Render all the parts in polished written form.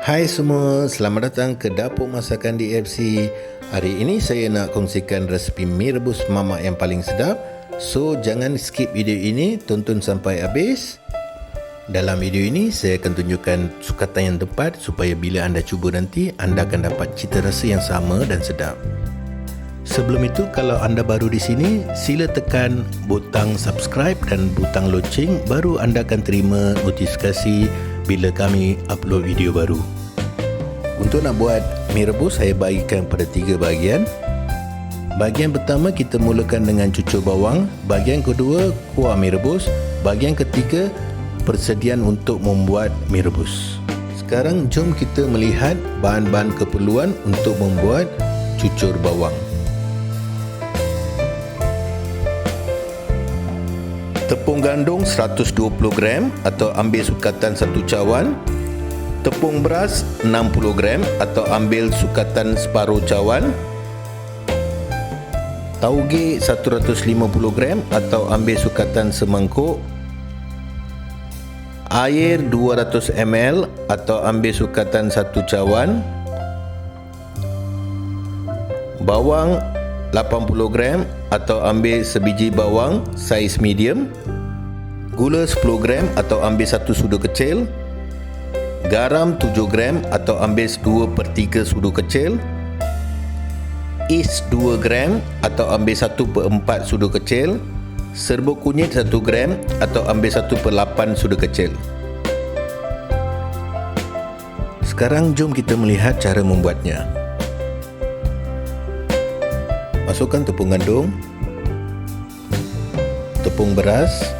Hai semua, selamat datang ke Dapur Masakan DFC. Hari ini saya nak kongsikan resepi mi rebus mamak yang paling sedap. So, jangan skip video ini, tonton sampai habis. Dalam video ini, saya akan tunjukkan sukatan yang tepat supaya bila anda cuba nanti, anda akan dapat cita rasa yang sama dan sedap. Sebelum itu, kalau anda baru di sini, sila tekan butang subscribe dan butang loceng, baru anda akan terima notifikasi bila kami upload video baru. Untuk nak buat mi rebus, saya bagikan pada 3 bahagian. Bahagian pertama kita mulakan dengan cucur bawang, bahagian kedua kuah mi rebus, bahagian ketiga persediaan untuk membuat mi rebus. Sekarang jom kita melihat bahan-bahan keperluan untuk membuat cucur bawang. Tepung gandum 120 gram atau ambil sukatan 1 cawan. Tepung beras 60 gram atau ambil sukatan separuh cawan. Tauge 150 gram atau ambil sukatan semangkuk. Air 200 ml atau ambil sukatan 1 cawan. Bawang 80 gram atau ambil sebiji bawang saiz medium. Gula 10 gram atau ambil 1 sudu kecil. Garam 7 gram atau ambil 2/3 sudu kecil. Is 2 gram atau ambil 1/4 sudu kecil. Serbuk kunyit 1 gram atau ambil 1/8 sudu kecil. Sekarang jom kita melihat cara membuatnya. Masukkan tepung gandum, tepung beras,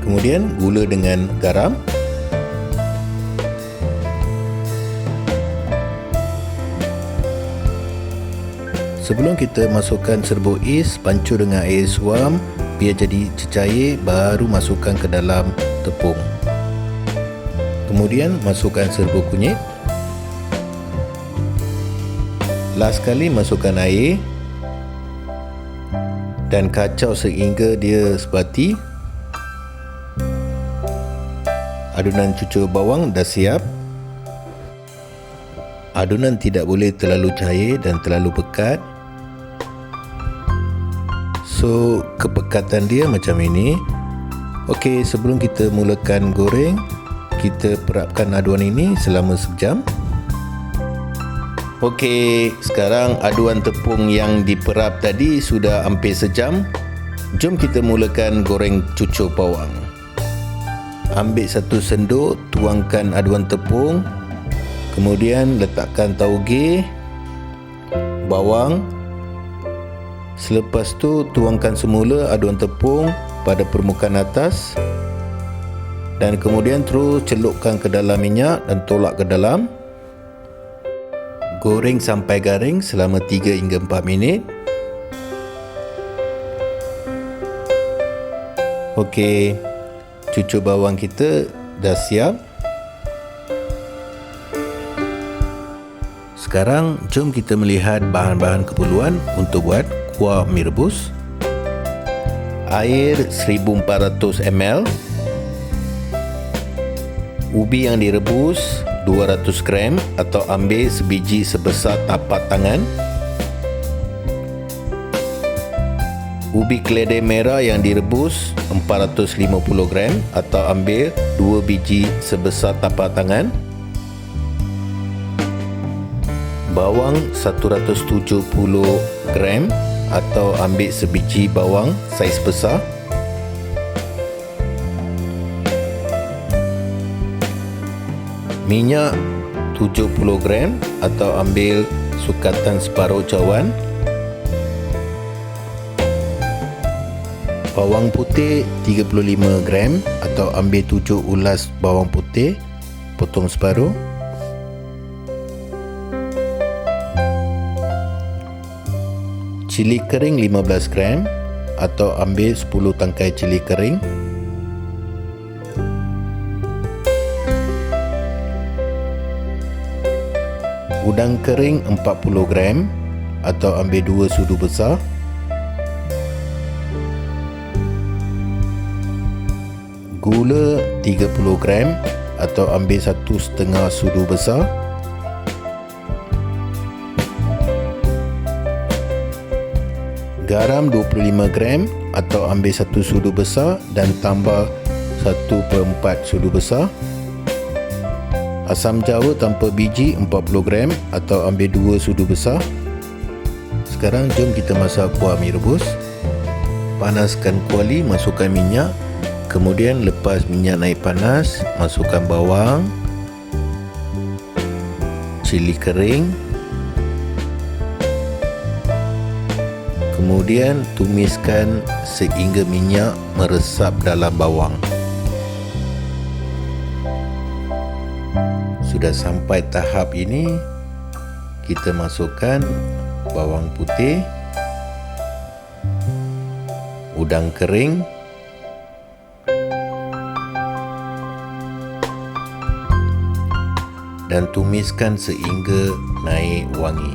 kemudian gula dengan garam, sebelum kita masukkan serbuk is, pancur dengan air suam biar jadi cecair, baru masukkan ke dalam tepung. Kemudian masukkan serbuk kunyit. Last sekali masukkan air dan kacau sehingga dia sebati. Adunan cucur bawang dah siap. Adunan tidak boleh terlalu cair dan terlalu pekat. So, kepekatan dia macam ini. Okey, sebelum kita mulakan goreng, kita perapkan aduan ini selama sejam. Okey, sekarang aduan tepung yang diperap tadi sudah hampir sejam. Jom kita mulakan goreng cucur bawang. Ambil 1 sendok, tuangkan aduan tepung. Kemudian letakkan tauge, bawang. Selepas tu tuangkan semula aduan tepung pada permukaan atas. Dan kemudian terus celupkan ke dalam minyak dan tolak ke dalam. Goreng sampai garing selama 3 hingga 4 minit. Okey, cucur bawang kita dah siap. Sekarang jom kita melihat bahan-bahan keperluan untuk buat kuah mi rebus. Air 1400 ml. Ubi yang direbus 200 gram atau ambil sebiji sebesar tapak tangan. Ubi keledai merah yang direbus 450 gram atau ambil 2 biji sebesar tapak tangan. Bawang 170 gram atau ambil sebiji bawang saiz besar. Minyak 70 gram atau ambil sukatan separuh cawan. Bawang putih 35 gram atau ambil 7 ulas bawang putih, potong separuh. Cili kering 15 gram atau ambil 10 tangkai cili kering. Udang kering 40 gram atau ambil 2 sudu besar. Gula 30 gram atau ambil 1,5 sudu besar. Garam 25 gram atau ambil 1 sudu besar dan tambah 1/4 sudu besar. Asam jawa tanpa biji 40 gram atau ambil 2 sudu besar. Sekarang jom kita masak kuah mi rebus. Panaskan kuali, masukkan minyak. Kemudian lepas minyak naik panas, masukkan bawang, cili kering. Kemudian tumiskan sehingga minyak meresap dalam bawang. Sudah sampai tahap ini, kita masukkan bawang putih, udang kering, dan tumiskan sehingga naik wangi.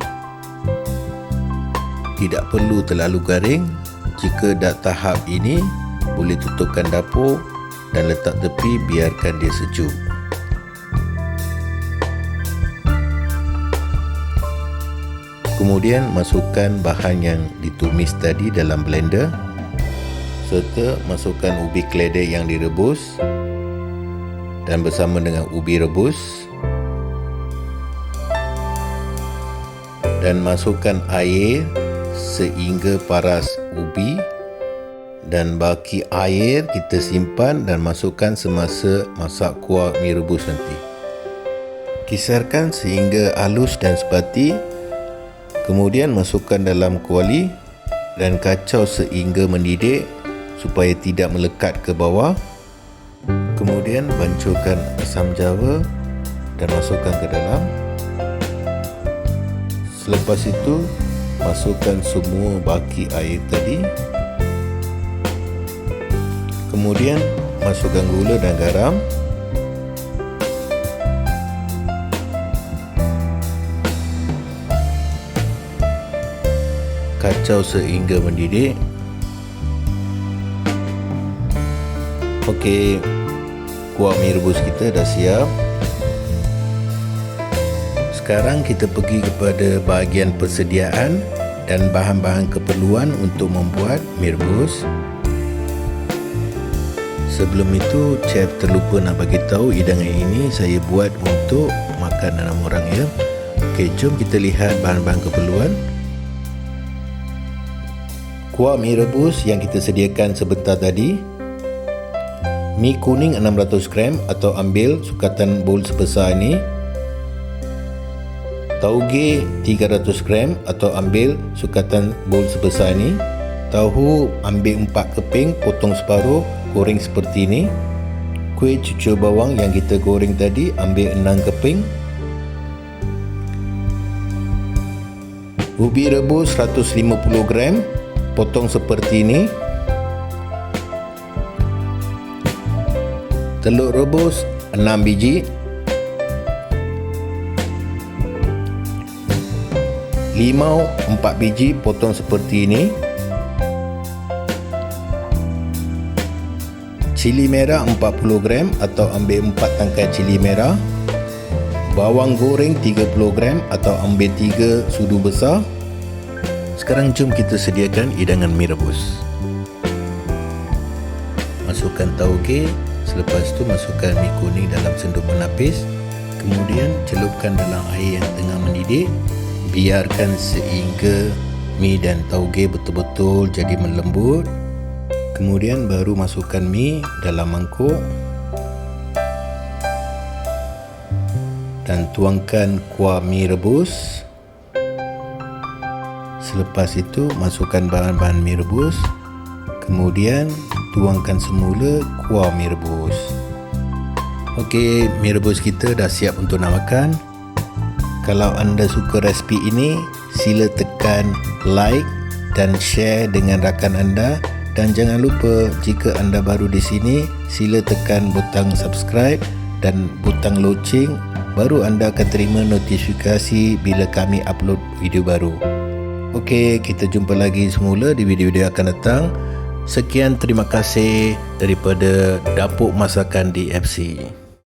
Tidak perlu terlalu garing. Jika dah tahap ini, boleh tutupkan dapur dan letak tepi, biarkan dia sejuk. Kemudian masukkan bahan yang ditumis tadi dalam blender, serta masukkan ubi keledek yang direbus dan bersama dengan ubi rebus, dan masukkan air sehingga paras ubi, dan baki air kita simpan dan masukkan semasa masak kuah mi rebus nanti. Kisarkan sehingga halus dan sepati, kemudian masukkan dalam kuali dan kacau sehingga mendidih supaya tidak melekat ke bawah. Kemudian bancuhkan asam jawa dan masukkan ke dalam. Selepas itu, masukkan semua baki air tadi. Kemudian masukkan gula dan garam. Kacau sehingga mendidih. Okey, kuah mi rebus kita dah siap. Sekarang kita pergi kepada bahagian persediaan dan bahan-bahan keperluan untuk membuat mi rebus. Sebelum itu, chef terlupa nak bagi tahu hidangan ini saya buat untuk makan 6 orang ya. Okey, jom kita lihat bahan-bahan keperluan. Kuah mi rebus yang kita sediakan sebentar tadi. Mi kuning 600 gram atau ambil sukatan bowl sebesar ini. Tauge 300 gram atau ambil sukatan bowl sebesar ini. Tahu ambil 4 keping, potong separuh, goreng seperti ini. Kuih cucur bawang yang kita goreng tadi, ambil 6 keping. Ubi rebus 150 gram, potong seperti ini. Telur rebus 6 biji. Limau 4 biji, potong seperti ini. Cili merah 40 gram atau ambil 4 tangkai cili merah. Bawang goreng 30 gram atau ambil 3 sudu besar. Sekarang jom kita sediakan hidangan mi rebus. Masukkan tauge, selepas itu masukkan mi kuning dalam sendok penapis. Kemudian celupkan dalam air yang tengah mendidih. Biarkan sehingga mi dan tauge betul-betul jadi melembut. Kemudian baru masukkan mi dalam mangkuk dan tuangkan kuah mi rebus. Selepas itu masukkan bahan-bahan mi rebus. Kemudian tuangkan semula kuah mi rebus. Okey, mi rebus kita dah siap untuk nak makan. Kalau anda suka resipi ini, sila tekan like dan share dengan rakan anda. Dan jangan lupa, jika anda baru di sini, sila tekan butang subscribe dan butang loceng. Baru anda akan terima notifikasi bila kami upload video baru. Okey, kita jumpa lagi semula di video-video akan datang. Sekian, terima kasih daripada Dapur Masakan DFC.